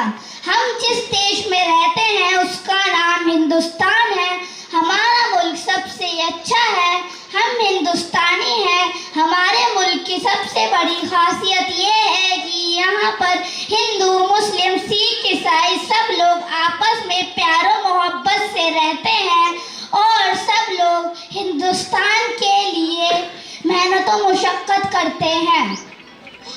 پہچان. ہم جس دیش میں رہتے ہیں اس کا نام ہندوستان ہے. ہمارا ملک سب سے اچھا ہے. ہم ہندوستانی ہیں. ہمارے ملک کی سب سے بڑی خاصیت یہ ہے کہ یہاں پر ہندو، مسلم، سکھ، عیسائی سب لوگ آپس میں پیار و محبت سے رہتے ہیں اور سب لوگ ہندوستان کے لیے محنت و مشقت کرتے ہیں.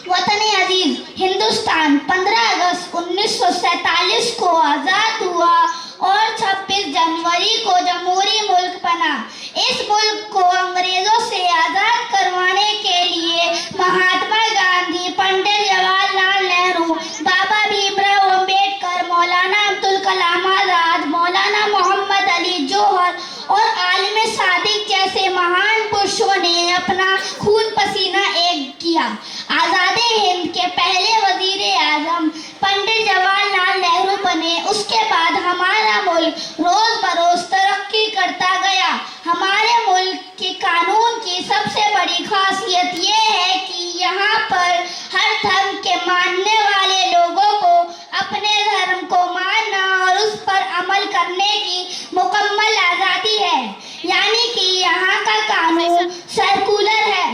وطن عزیز، ہندوستان 15 اگست 1947 کو آزاد ہوا اور 26 جنوری کو جمہوری ملک بنا. اس ملک کو انگریزوں سے آزاد کروانے کے لیے مہاتما گاندھی، پنڈت جواہر لال نہرو، بابا بھیم راؤ امبیڈکر، مولانا ابوالکلام آزاد، مولانا محمد علی جوہر اور عالم صادق جیسے مہان پرشوں نے اپنا خون پسینہ ایک کیا. آزاد ہند کے پہلے وزیر اعظم پنڈت جواہر لال نہرو بنے. اس کے بعد ہمارا ملک روز بروز ترقی کرتا گیا. ہمارے ملک کے قانون کی سب سے بڑی خاصیت یہ ہے کہ یہاں پر ہر دھرم کے ماننے والے لوگوں کو اپنے دھرم کو ماننا اور اس پر عمل کرنے کی مکمل آزادی ہے. یعنی کہ یہاں کا قانون سرکولر ہے.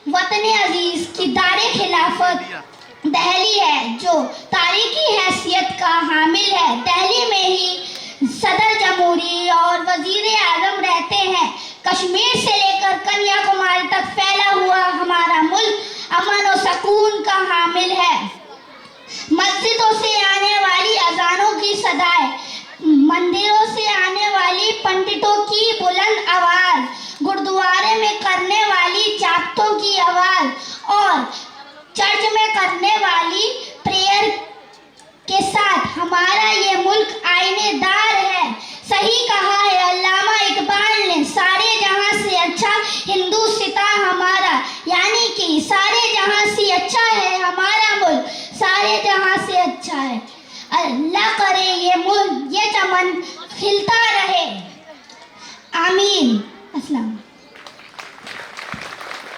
وطن عزیز کی دار خلافت دہلی ہے جو تاریخی حیثیت کا حامل ہے. دہلی میں ہی صدر جمہوری اور وزیر اعظم رہتے ہیں. کشمیر سے لے کر کنیا کماری تک پھیلا ہوا ہمارا ملک امن و سکون کا حامل ہے. مسجدوں سے آنے والی اذانوں کی صدائیں، مندروں سے آنے والی پنڈتوں کی بلند آواز، گردوارے میں کرنے والی جاپتوں کی آواز اور چرچ میں کرنے والی پریئر کے ساتھ ہمارا یہ ملک آئینے دار ہے. صحیح کہا ہے علامہ اقبال نے، سارے جہاں سے اچھا ہندوستان ہمارا. یعنی کہ سارے جہاں سے اچھا ہے ہمارا ملک، سارے جہاں سے اچھا ہے. اللہ کرے یہ ملک، یہ چمن کھلتا رہے. آمین. السلام.